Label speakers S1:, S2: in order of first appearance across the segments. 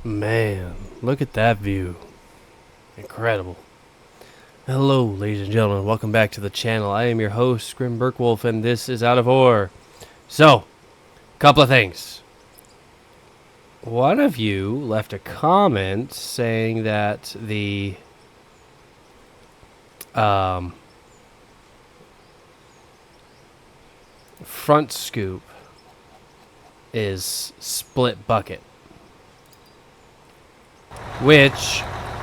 S1: Man, look at that view. Incredible. Hello, ladies and gentlemen. Welcome back to the channel. I am your host, Grimburkwulf, and this is Out of Ore. So, couple of things. One of you left a comment saying that the front scoop is split bucket. Which,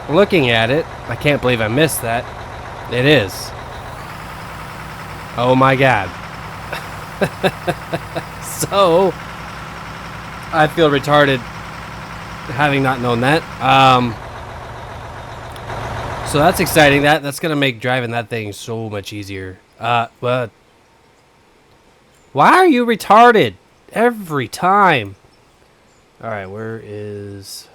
S1: looking at it, I can't believe I missed that. It is. Oh my god. So, I feel retarded having not known that. So that's exciting. That's gonna make driving that thing so much easier. But why are you retarded every time? All right, where is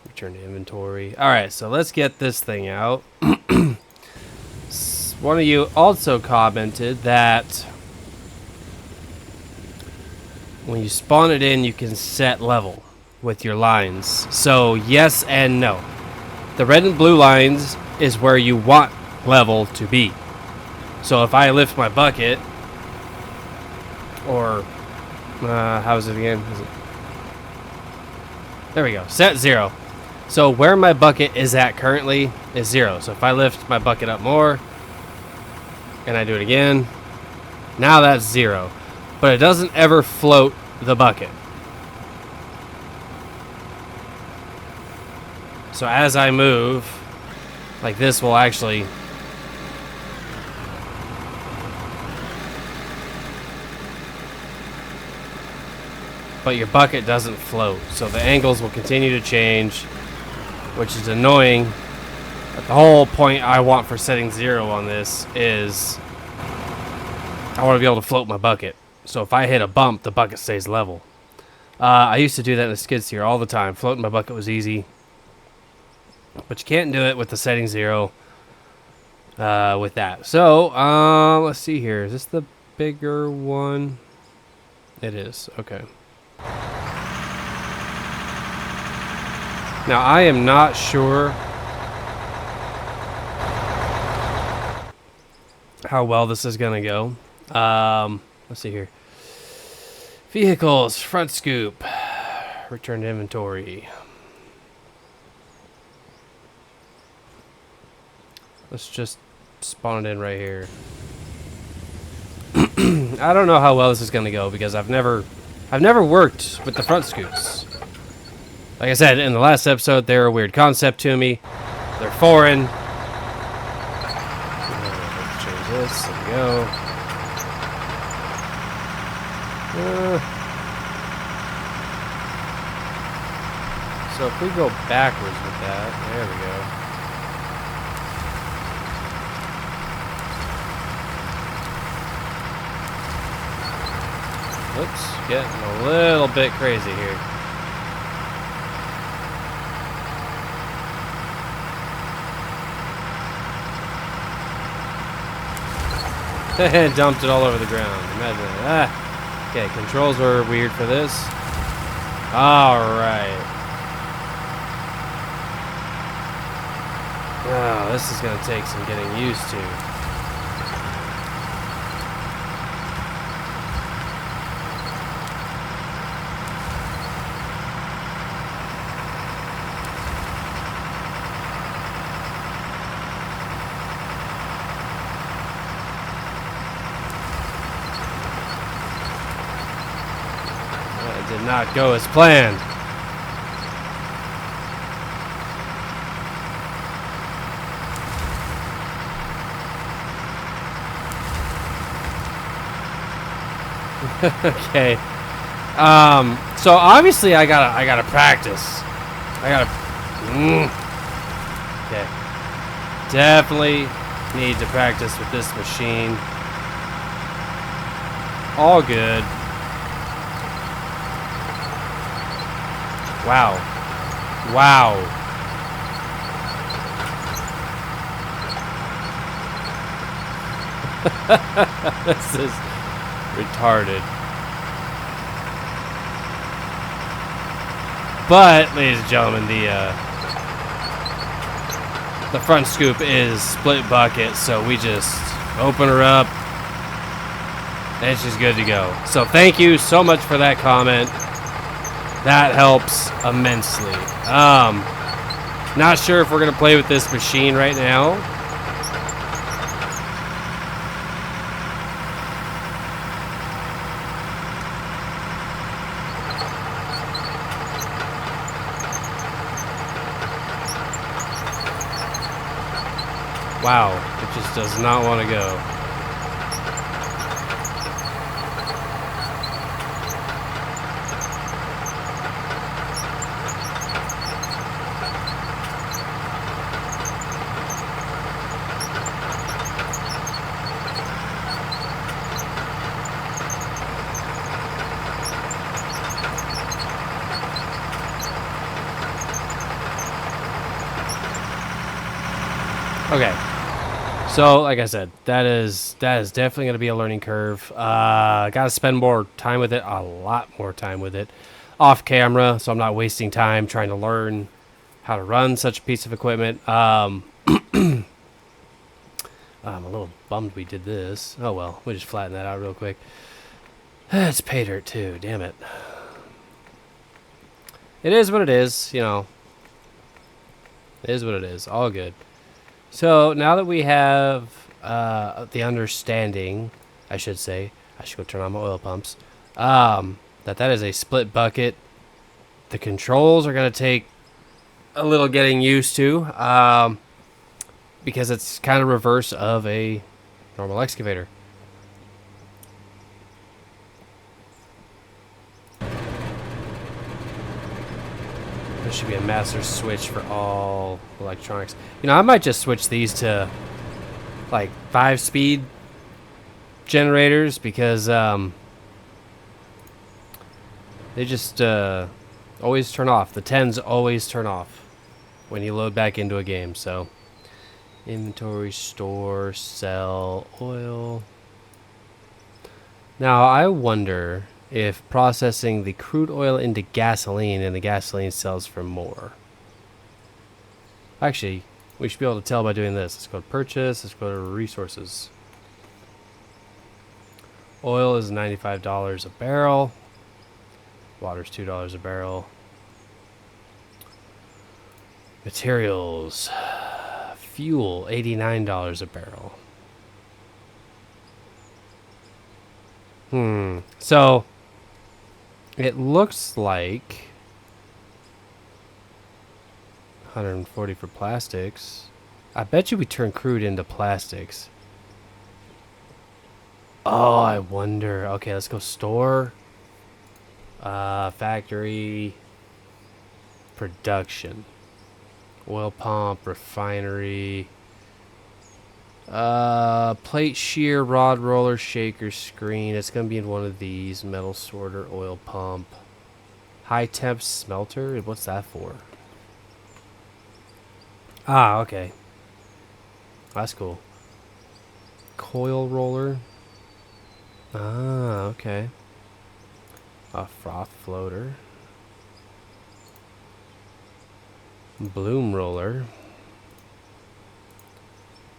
S1: return to inventory? All right, so let's get this thing out. One of you also commented that when you spawn it in, you can set level with your lines. So yes and no. The red and blue lines is where you want level to be. So if I lift my bucket, or how is it again? There we go. Set 0. So where my bucket is at currently is 0. So if I lift my bucket up more, and I do it again, now that's 0. But it doesn't ever float the bucket. So as I move, like this will actually but your bucket doesn't float. So the angles will continue to change, which is annoying. But the whole point I want for setting 0 on this is I want to be able to float my bucket. So if I hit a bump, the bucket stays level. I used to do that in the skid steer all the time. Floating my bucket was easy. But you can't do it with the setting 0 with that. So, let's see here. Is this the bigger one? It is. Okay. Now, I am not sure how well this is going to go. Let's see here. Vehicles, front scoop, return to inventory. Let's just spawn it in right here. I don't know how well this is going to go because I've never worked with the front scoops. Like I said in the last episode, they're a weird concept to me. They're foreign. Let's change this. There we go. So if we go backwards with that, there we go. Oops, getting a little bit crazy here. Dumped it all over the ground. Imagine that. Okay, controls were weird for this. Alright. Oh, this is going to take some getting used to. Did not go as planned. Okay. So obviously I gotta practice. Okay. Definitely need to practice with this machine. All good. Wow. Wow. This is retarded. But, ladies and gentlemen, the front scoop is split bucket, so we just open her up, and it's just good to go. So thank you so much for that comment. That helps immensely. Not sure if we're going to play with this machine right now. Wow, it just does not want to go. Okay. So, like I said, that is definitely going to be a learning curve. Got to spend more time with it, a lot more time with it, off camera, so I'm not wasting time trying to learn how to run such a piece of equipment. I'm a little bummed we did this. Oh well, we just flatten that out real quick. It's pay dirt too, damn it. It is what it is, you know. It is what it is, all good. So now that we have the understanding, I should say, I should go turn on my oil pumps, that is a split bucket. The controls are going to take a little getting used to because it's kind of reverse of a normal excavator. There should be a master switch for all electronics. You know, I might just switch these to like 5-speed generators because they just always turn off. The 10s always turn off when you load back into a game. So inventory, store, sell, oil. Now I wonder if processing the crude oil into gasoline and the gasoline sells for more. Actually, we should be able to tell by doing this. Let's go to purchase. Let's go to resources. Oil is $95 a barrel. Water's $2 a barrel. Materials. Fuel, $89 a barrel. So it looks like 140 for plastics. I bet you we turn crude into plastics. Oh, I wonder. Okay, let's go store. Factory. Production. Oil pump, refinery. Plate shear, rod roller, shaker, screen. It's gonna be in one of these. Metal sorter, oil pump. High temp smelter. What's that for? Ah, okay. That's cool. Coil roller. Ah, okay. A froth floater. Bloom roller.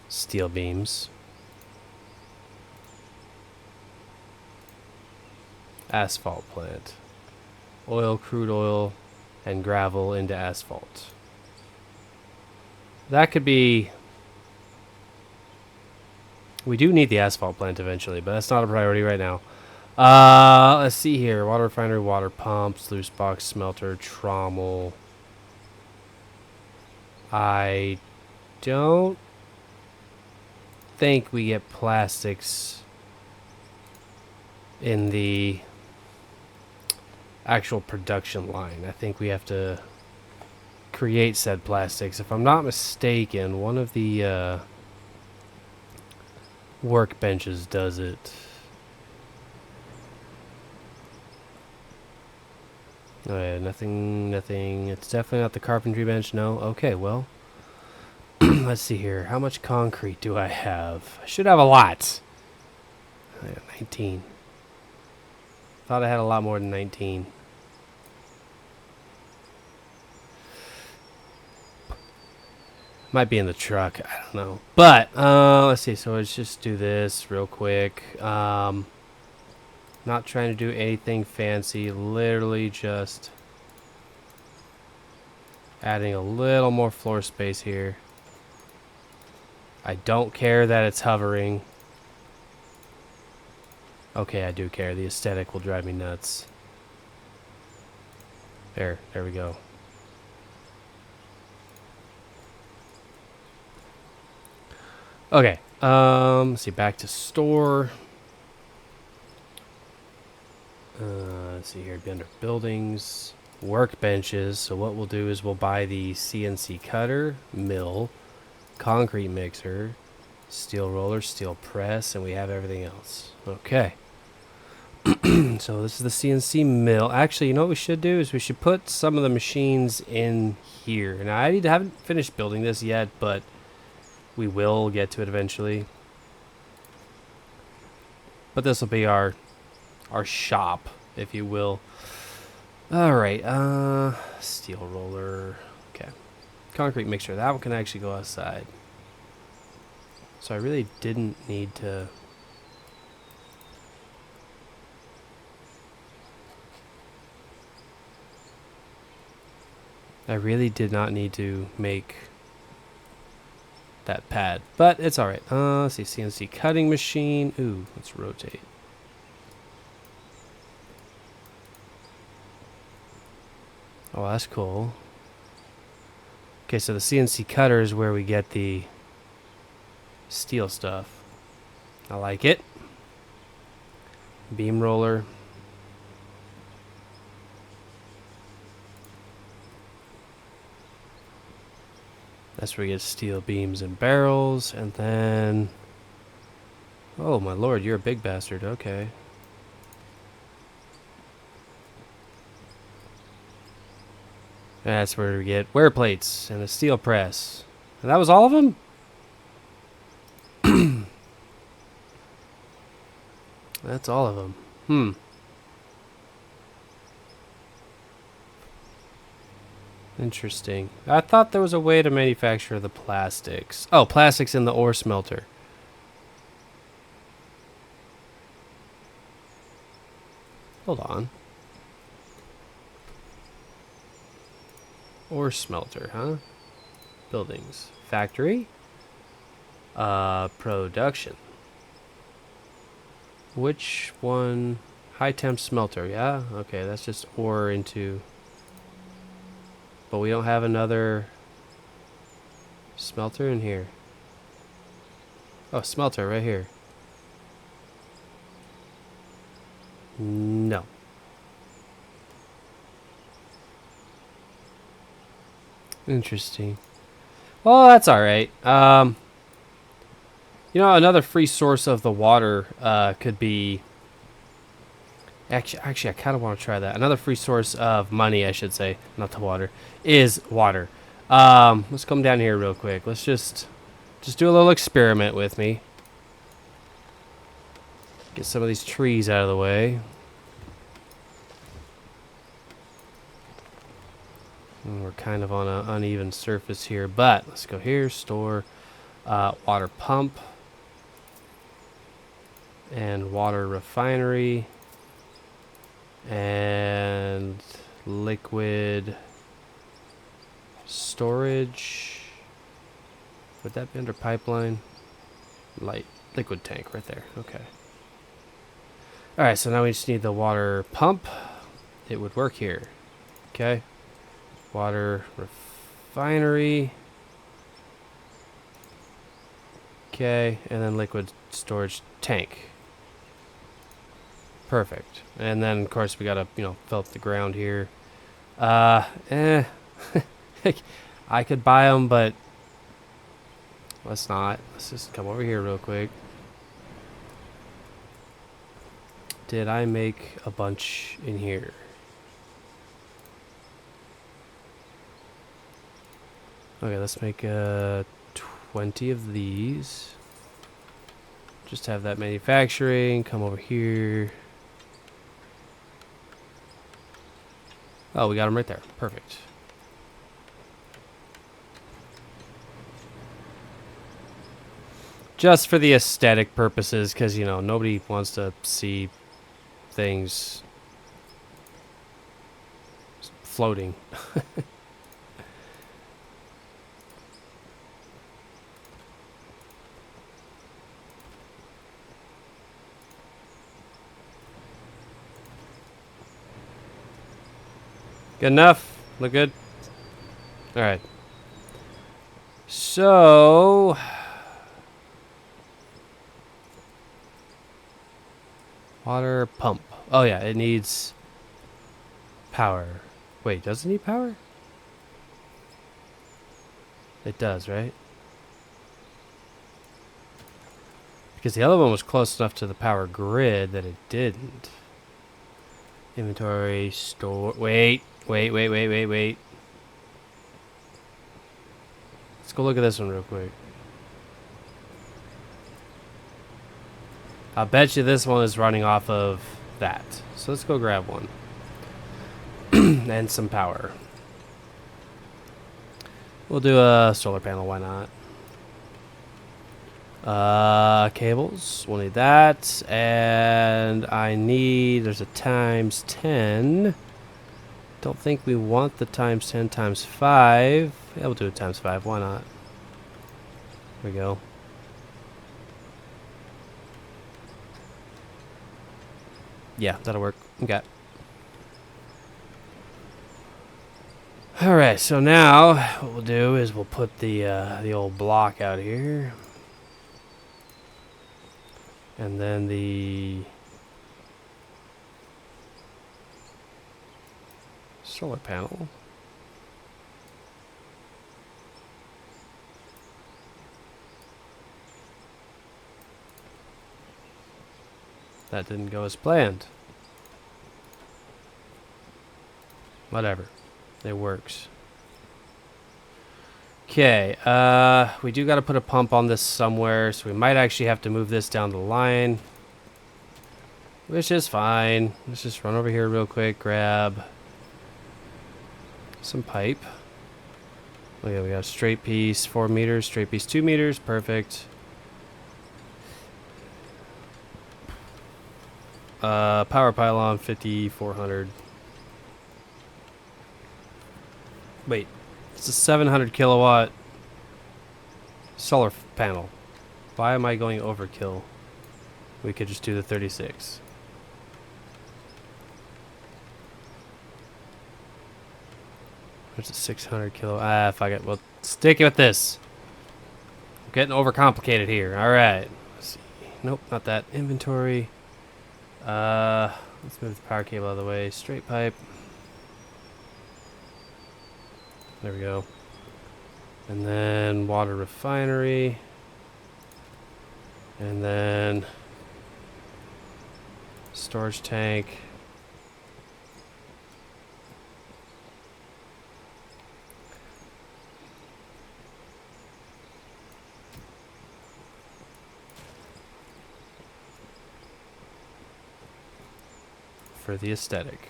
S1: Steel beams. Asphalt plant. Oil, crude oil, and gravel into asphalt. That could be... We do need the asphalt plant eventually, but that's not a priority right now. Let's see here. Water refinery, water pump, sluice box, smelter, trommel. I don't think we get plastics in the actual production line. I think we have to create said plastics. If I'm not mistaken, one of the workbenches does it. Oh yeah, nothing. It's definitely not the carpentry bench, no. Okay, well, let's see here. How much concrete do I have? I should have a lot. I got 19. Thought I had a lot more than 19. Might be in the truck. I don't know. But let's see. So let's just do this real quick. Not trying to do anything fancy. Literally just adding a little more floor space here. I don't care that it's hovering. Okay, I do care. The aesthetic will drive me nuts. There we go. Okay, let's see, back to store. Let's see here, it'd be under buildings, workbenches. So what we'll do is we'll buy the CNC cutter, mill, concrete mixer, steel roller, steel press, and we have everything else. Okay. So this is the CNC mill. Actually, you know what we should do is we should put some of the machines in here. And I haven't finished building this yet, but we will get to it eventually. But this will be our shop, if you will. All right, steel roller. Okay, concrete mixer. That one can actually go outside. So I really didn't need to. I really did not need to make that pad, but it's all right. Let's see, CNC cutting machine. Ooh, let's rotate. Oh, that's cool. Okay, so the CNC cutter is where we get the steel stuff. I like it. Beam roller. That's where we get steel beams and barrels, and then... Oh, my lord, you're a big bastard. Okay. That's where we get wear plates and a steel press. And that was all of them? That's all of them. Interesting. I thought there was a way to manufacture the plastics. Oh, plastics in the ore smelter. Hold on. Ore smelter, huh? Buildings. Factory. Production. Which one? High temp smelter, yeah? Okay, that's just ore into... But we don't have another smelter in here. Oh, smelter right here. No. Interesting. Well, that's all right. You know, another free source of the water could be... Actually, I kind of want to try that. Another free source of money, I should say, not the water, is water. Let's come down here real quick. Let's just do a little experiment with me. Get some of these trees out of the way. And we're kind of on an uneven surface here, but let's go here, store, water pump, and water refinery. And liquid storage. Would that be under pipeline? Liquid tank right there. Okay. Alright, so now we just need the water pump. It would work here. Okay. Water refinery. Okay, and then liquid storage tank. Perfect. And then, of course, we gotta, fill up the ground here. I could buy them, but let's not. Let's just come over here real quick. Did I make a bunch in here? Okay, let's make 20 of these. Just have that manufacturing. Come over here. Oh, we got them right there. Perfect. Just for the aesthetic purposes, because, you know, nobody wants to see things floating. Good enough? Look good? Alright. So... water pump. Oh yeah, it needs power. Wait, does it need power? It does, right? Because the other one was close enough to the power grid that it didn't. Inventory, store... Wait. Let's go look at this one real quick. I'll bet you this one is running off of that. So let's go grab one. And some power. We'll do a solar panel, why not? Cables, we'll need that. And I need, there's a times 10. Don't think we want the times 10 times 5. Yeah, we'll do it times 5, why not? There we go. Yeah, that'll work. Okay. Alright, so now what we'll do is we'll put the old block out here. And then the solar panel. That didn't go as planned. Whatever. It works. Okay, we do got to put a pump on this somewhere, so we might actually have to move this down the line. Which is fine. Let's just run over here real quick, grab some pipe. Oh yeah, we got a straight piece, 4 meters, straight piece, 2 meters, perfect. Power pylon, 5400. Wait, it's a 700 kilowatt solar panel. Why am I going overkill? We could just do the 36. There's a 600 kilo. Ah, fuck it. We'll stick with this. I'm getting overcomplicated here. All right. Let's see. Nope, not that. Inventory. Let's move the power cable out of the way. Straight pipe. There we go. And then water refinery. And then storage tank. For the aesthetic.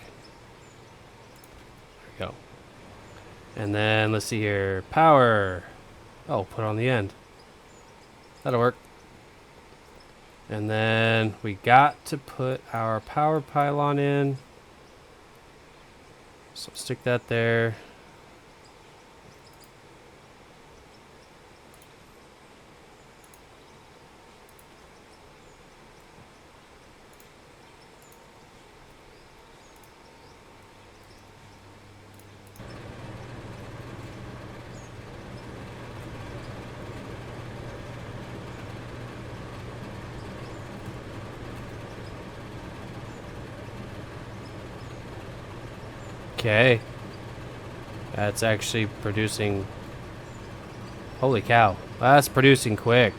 S1: There we go. And then let's see here. Power. Oh, put it on the end. That'll work. And then we got to put our power pylon in. So stick that there. Okay. That's actually producing... Holy cow. That's producing quick.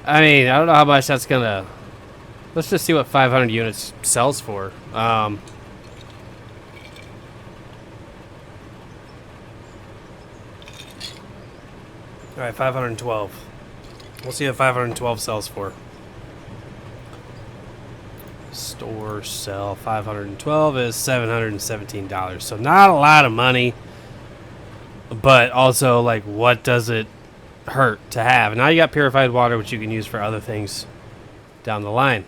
S1: I mean, I don't know how much that's gonna... Let's just see what 500 units sells for. Alright, 512. We'll see what 512 sells for. Store sell 512 is $717. So not a lot of money, but also like what does it hurt to have. Now you got purified water, which you can use for other things down the line.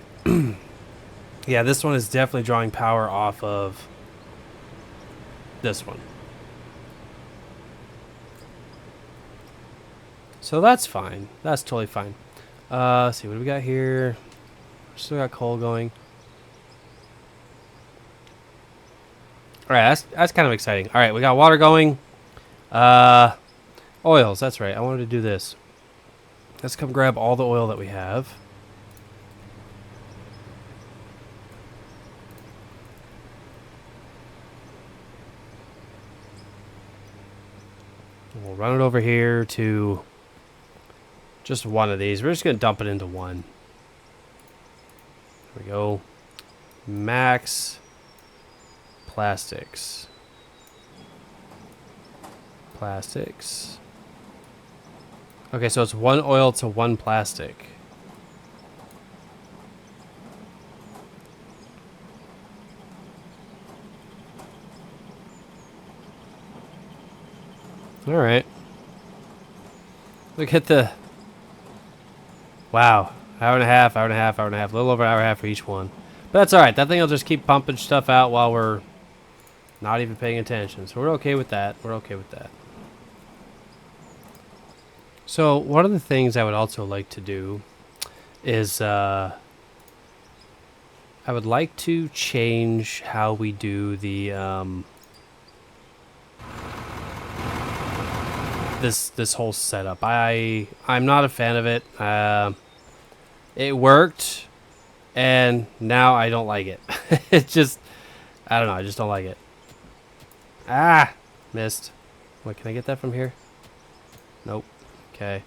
S1: Yeah, this one is definitely drawing power off of this one. So that's fine. That's totally fine. Let's see, what do we got here? Still got coal going. Alright, that's kind of exciting. Alright, we got water going. Oils, that's right. I wanted to do this. Let's come grab all the oil that we have. We'll run it over here to just one of these. We're just going to dump it into one. There we go. Max plastics. Plastics. Okay, so it's one oil to one plastic. All right. Look at the... Wow. Hour and a half, hour and a half, hour and a half. A little over an hour and a half for each one. But that's all right. That thing will just keep pumping stuff out while we're not even paying attention. So we're okay with that. We're okay with that. So one of the things I would also like to do is I would like to change how we do the this whole setup. I'm not a fan of it. It worked, and now I don't like it. It just, I don't know. I just don't like it. Ah, missed. What, can I get that from here? Nope. Okay.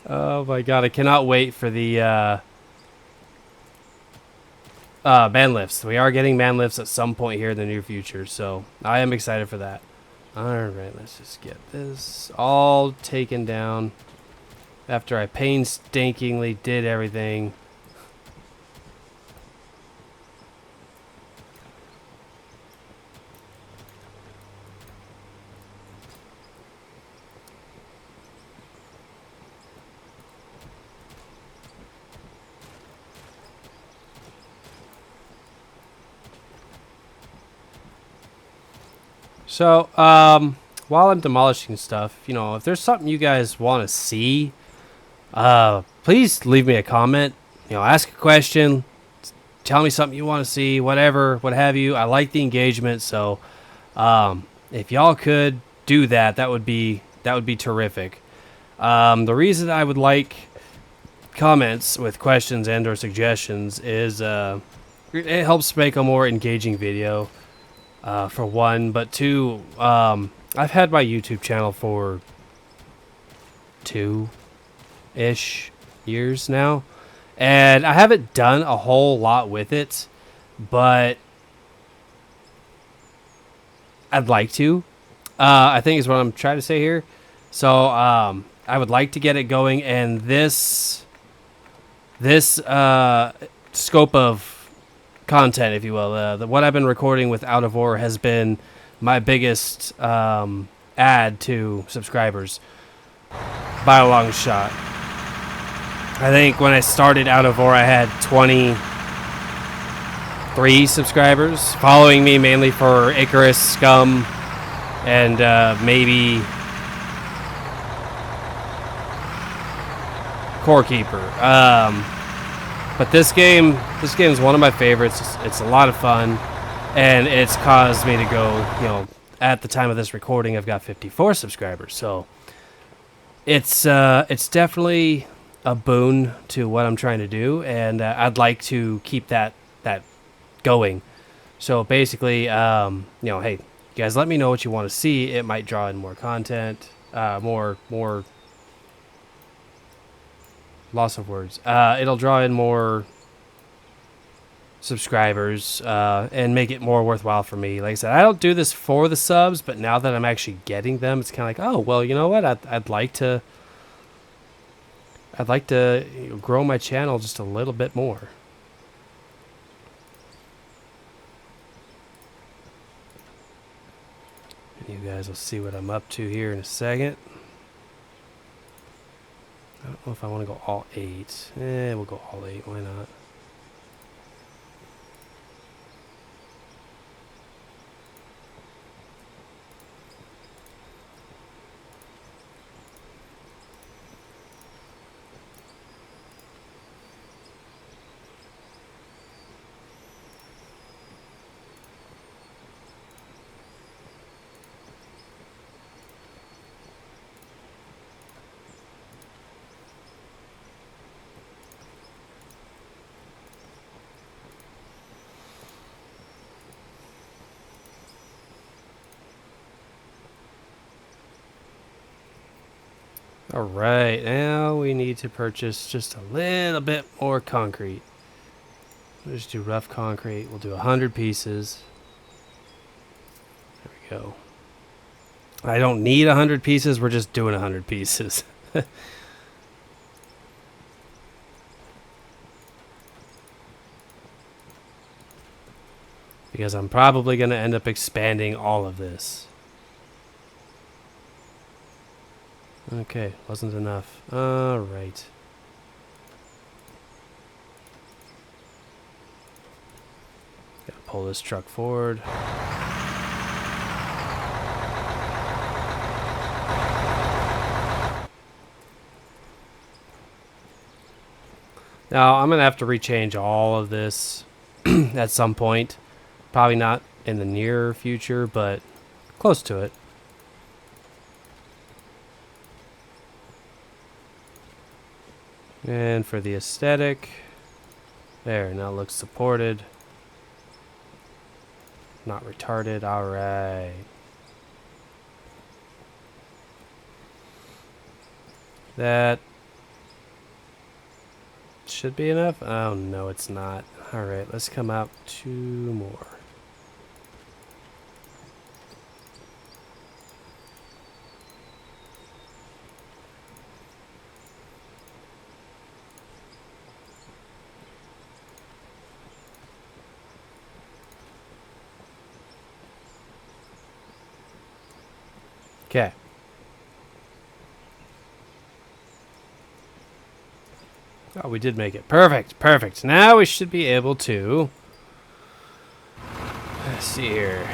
S1: Oh my god, I cannot wait for the man lifts. We are getting man lifts at some point here in the near future, so I am excited for that. Alright, let's just get this all taken down after I painstakingly did everything. So, while I'm demolishing stuff, you know, if there's something you guys want to see, please leave me a comment. You know, ask a question, tell me something you want to see, whatever, what have you. I like the engagement, so if y'all could do that, that would be terrific. The reason I would like comments with questions and or suggestions is it helps make a more engaging video. For one, but two, I've had my YouTube channel for 2-ish years now, and I haven't done a whole lot with it, but I'd like to. I think is what I'm trying to say here. So I would like to get it going, and this scope of content, if you will, what I've been recording with Out of Ore has been my biggest add to subscribers by a long shot. I think when I started Out of Ore, I had 23 subscribers following me mainly for Icarus, Scum, and maybe Core Keeper. But this game is one of my favorites. It's a lot of fun, and it's caused me to go, you know, at the time of this recording, I've got 54 subscribers. So it's definitely a boon to what I'm trying to do, and I'd like to keep that going. So basically, you know, hey, you guys, let me know what you want to see. It might draw in more content, more loss of words. It'll draw in more subscribers and make it more worthwhile for me. Like I said, I don't do this for the subs, but now that I'm actually getting them, it's kind of like, oh, well, you know what? I'd like to you know, grow my channel just a little bit more. You guys will see what I'm up to here in a second. I don't know if I want to go all 8. We'll go all 8. Why not? Alright, now we need to purchase just a little bit more concrete. We'll just do rough concrete. We'll do 100 pieces. There we go. I don't need 100 pieces, we're just doing 100 pieces. Because I'm probably going to end up expanding all of this. Okay, wasn't enough. Alright. Gotta pull this truck forward. Now, I'm going to have to rechange all of this at some point. Probably not in the near future, but close to it. And for the aesthetic, there, now it looks supported. Not retarded, alright. That should be enough? Oh no, it's not. Alright, let's come out 2 more. Okay. Oh, we did make it. Perfect, perfect. Now we should be able to... Let's see here.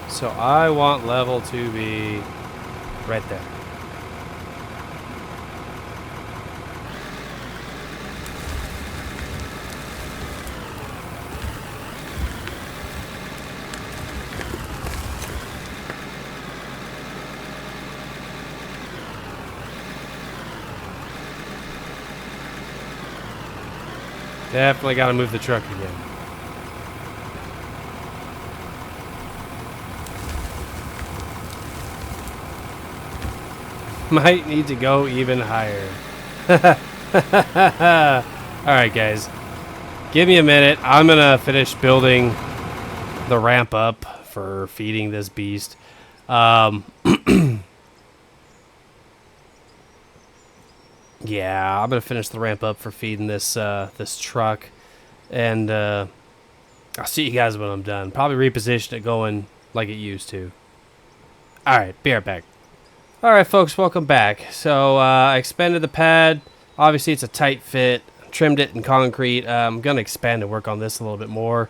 S1: So I want level to be right there. Definitely got to move the truck again. Might need to go even higher. Alright guys, give me a minute. I'm going to finish building the ramp up for feeding this beast. Yeah, I'm going to finish the ramp up for feeding this this truck. And I'll see you guys when I'm done. Probably reposition it going like it used to. Alright, be right back. Alright folks, welcome back. So I expanded the pad. Obviously it's a tight fit. Trimmed it in concrete. I'm going to expand and work on this a little bit more.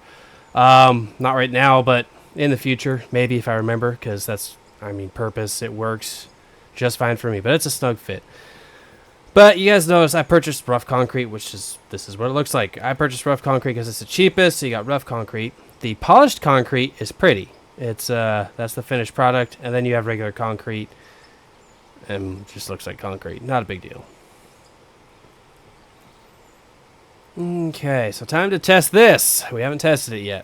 S1: Not right now, but in the future. Maybe if I remember, because that's, I mean, purpose. It works just fine for me. But it's a snug fit. But you guys notice I purchased rough concrete, which is, this is what it looks like. I purchased rough concrete because it's the cheapest, so you got rough concrete. The polished concrete is pretty. It's that's the finished product, and then you have regular concrete, and it just looks like concrete. Not a big deal. Okay, so time to test this. We haven't tested it yet.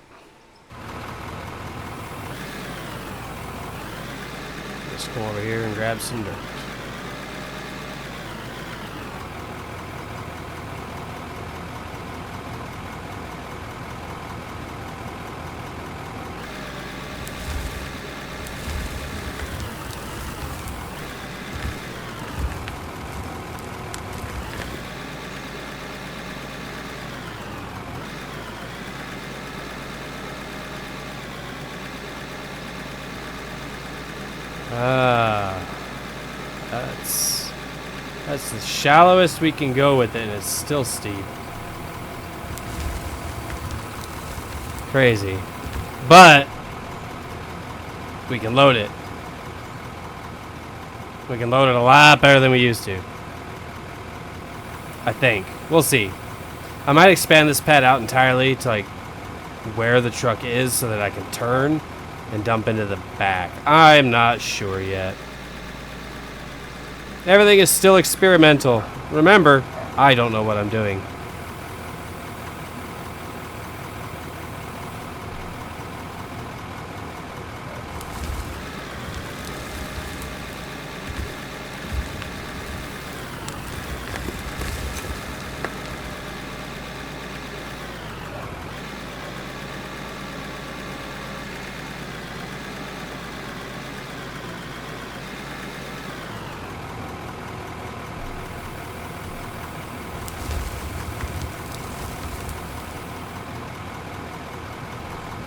S1: Let's go over here and grab some dirt. That's the shallowest we can go with it, and it's still steep. Crazy. But we can load it. We can load it a lot better than we used to. I think. We'll see. I might expand this pad out entirely to like where the truck is so that I can turn and dump into the back. I'm not sure yet. Everything is still experimental. Remember, I don't know what I'm doing.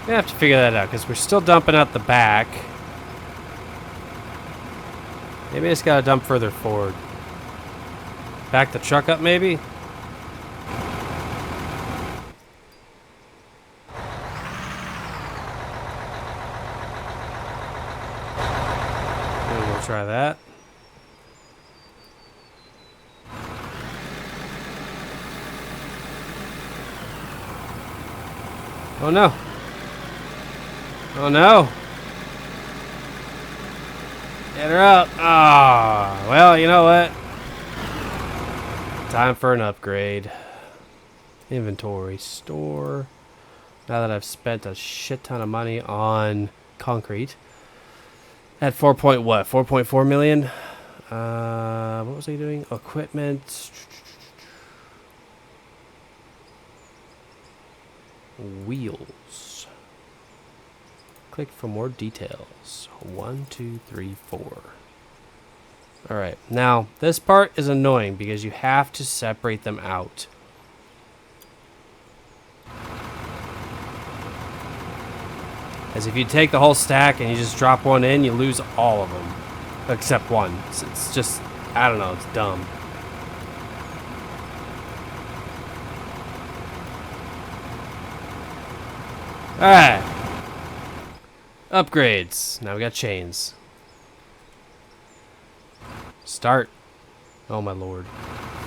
S1: We have to figure that out because we're still dumping out the back. Maybe I just gotta dump further forward. Back the truck up, maybe? Maybe we'll try that. Oh no. Oh no. Get her up. Ah, well, you know what? Time for an upgrade. Inventory, store. Now that I've spent a shit ton of money on concrete. At 4.4 million? What was I doing? Equipment. Wheels. Click for more details. 1, 2, 3, 4. Alright, now this part is annoying because you have to separate them out. As if you take the whole stack and you just drop one in, you lose all of them. Except one. It's just, I don't know, it's dumb. Alright. Upgrades. Now we got chains. Start. Oh my lord.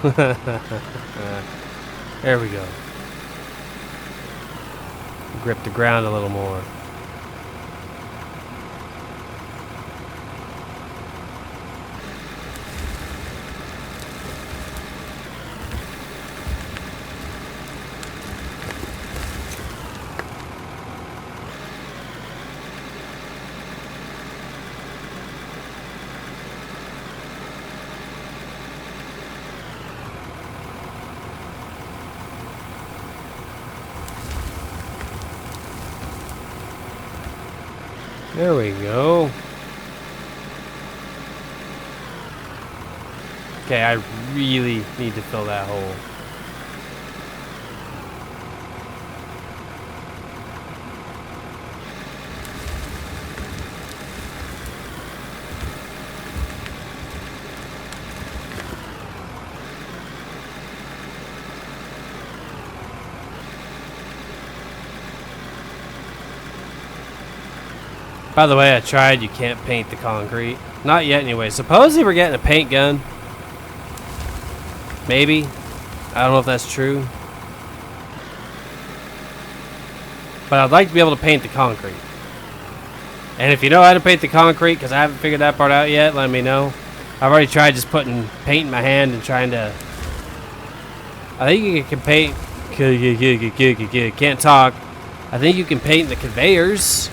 S1: There we go. Grip the ground a little more. There we go. Okay, I really need to fill that hole. By the way, I tried. You can't paint the concrete. Not yet, anyway. Supposedly we're getting a paint gun. Maybe. I don't know if that's true. But I'd like to be able to paint the concrete. And if you know how to paint the concrete, because I haven't figured that part out yet, let me know. I've already tried just putting paint in my hand and trying to... I think you can paint... Can't talk. I think you can paint the conveyors.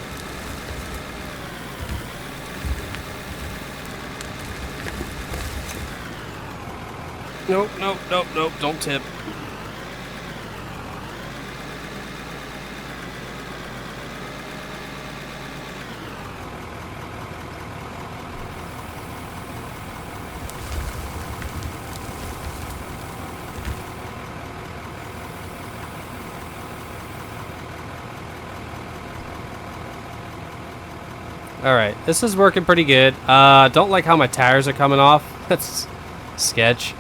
S1: Nope, nope, nope, nope, don't tip. Alright, this is working pretty good. Don't like how my tires are coming off. That's sketch.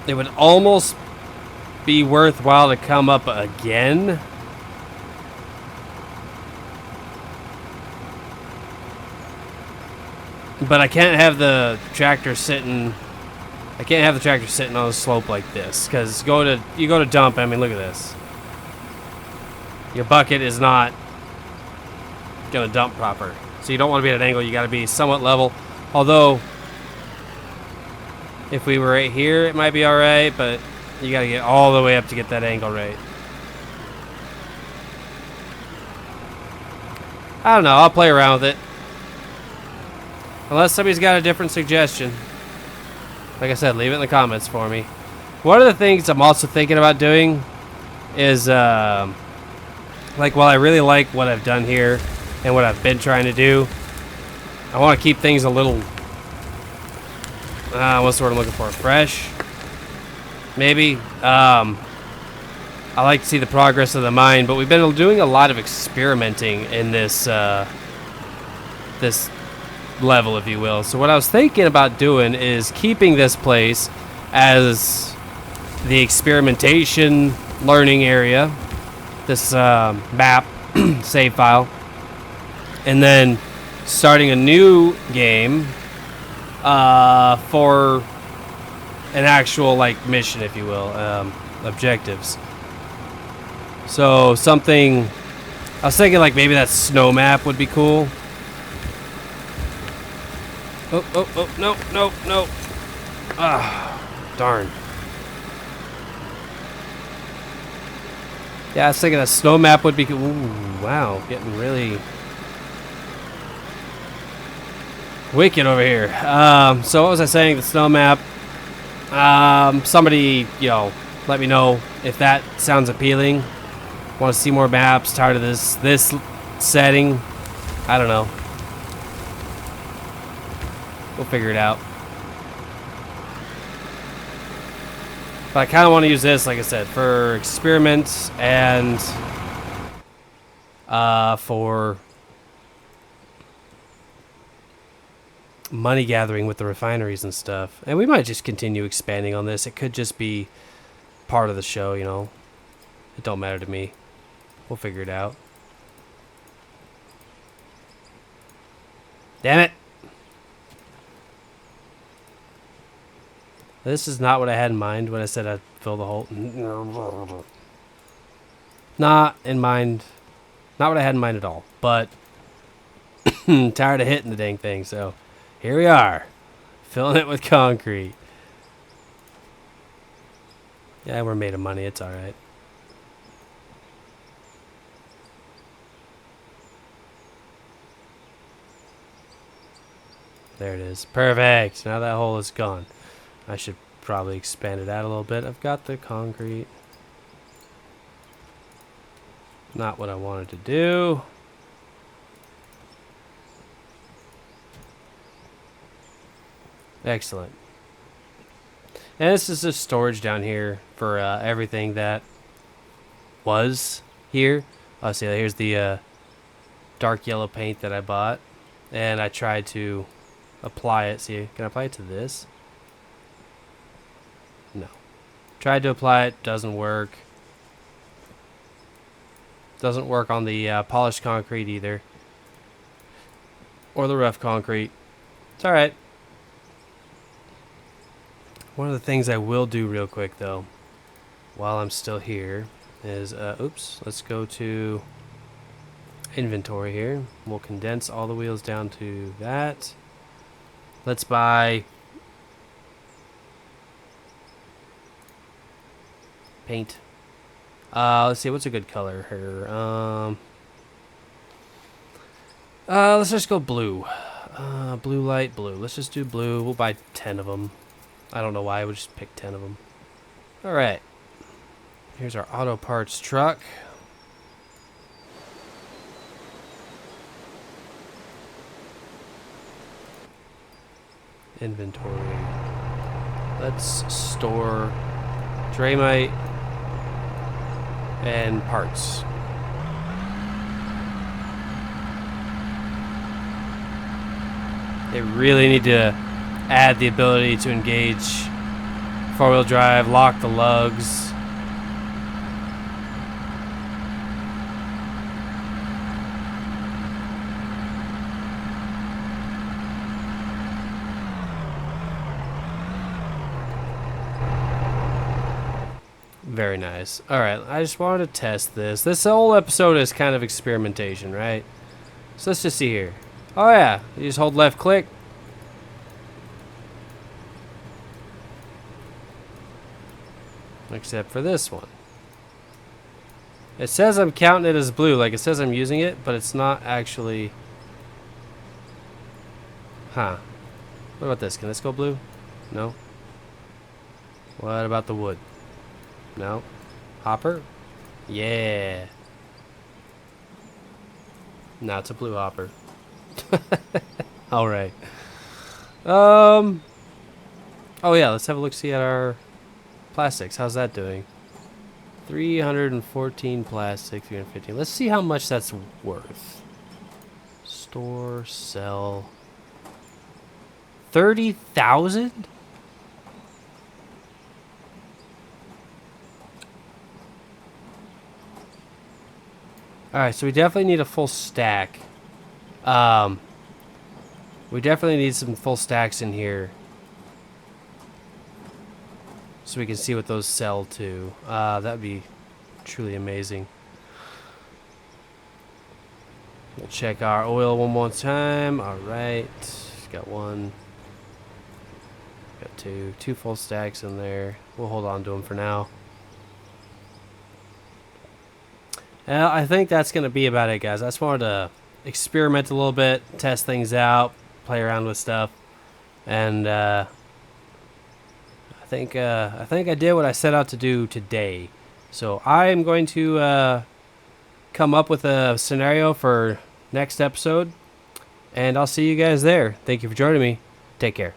S1: It would almost be worthwhile to come up again. But I can't have the tractor sitting... I can't have the tractor sitting on a slope like this. Because you go to dump, I mean, look at this. Your bucket is not going to dump proper. So you don't want to be at an angle. You got to be somewhat level. Although, if we were right here, it might be alright. But you got to get all the way up to get that angle right. I don't know. I'll play around with it. Unless somebody's got a different suggestion. Like I said, leave it in the comments for me. One of the things I'm also thinking about doing is, like, while I really like what I've done here and what I've been trying to do, I want to keep things a little, what's the word I'm looking for? Fresh? Maybe. I like to see the progress of the mine, but we've been doing a lot of experimenting in this, this level, if you will. So what I was thinking about doing is keeping this place as the experimentation learning area, this map save file, and then starting a new game for an actual like mission, if you will, objectives. So something I was thinking like maybe that snow map would be cool. Oh, no. Ah, darn. Yeah, I was thinking a snow map would be cool. Ooh, wow, getting really wicked over here. So what was I saying? The snow map. Somebody, you know, let me know if that sounds appealing. Want to see more maps? Tired of this setting? I don't know. We'll figure it out. But I kind of want to use this, like I said, for experiments and for money gathering with the refineries and stuff. And we might just continue expanding on this. It could just be part of the show, you know. It don't matter to me. We'll figure it out. Damn it. This is not what I had in mind when I said I'd fill the hole. Not in mind. Not what I had in mind at all. But tired of hitting the dang thing, so here we are. Filling it with concrete. Yeah, we're made of money. It's alright. There it is. Perfect. Now that hole is gone. I should probably expand it out a little bit. I've got the concrete. Not what I wanted to do. Excellent. And this is just storage down here for everything that was here. Oh, see, here's the dark yellow paint that I bought. And I tried to apply it. See, can I apply it to this? No. Tried to apply it, doesn't work. Doesn't work on the polished concrete either. Or the rough concrete. It's alright. One of the things I will do real quick though, while I'm still here, is, oops, let's go to inventory here. We'll condense all the wheels down to that. Let's buy paint. Let's see, what's a good color here? Let's just go blue. Blue, light blue. Let's just do blue. We'll buy 10 of them. I don't know why, I would just pick 10 of them. Alright. Here's our auto parts truck. Inventory. Let's store Dramite and parts. They really need to add the ability to engage four-wheel drive, lock the lugs. Very nice. Alright, I just wanted to test this. This whole episode is kind of experimentation, right? So let's just see here. Oh yeah, you just hold left click. Except for this one. It says I'm counting it as blue, like it says I'm using it, but it's not actually... Huh. What about this? Can this go blue? No. What about the wood? No. Hopper? Yeah. No, it's a blue hopper. Alright. Oh yeah, let's have a look see at our plastics. How's that doing? 314 plastic, 315. Let's see how much that's worth. Store, sell. 30,000? Alright, so we definitely need a full stack. We definitely need some full stacks in here. So we can see what those sell to. That'd be truly amazing. We'll check our oil one more time. Alright. Got one. Got two full stacks in there. We'll hold on to them for now. I think that's going to be about it, guys. I just wanted to experiment a little bit, test things out, play around with stuff, and I think I did what I set out to do today. So I'm going to come up with a scenario for next episode, and I'll see you guys there. Thank you for joining me. Take care.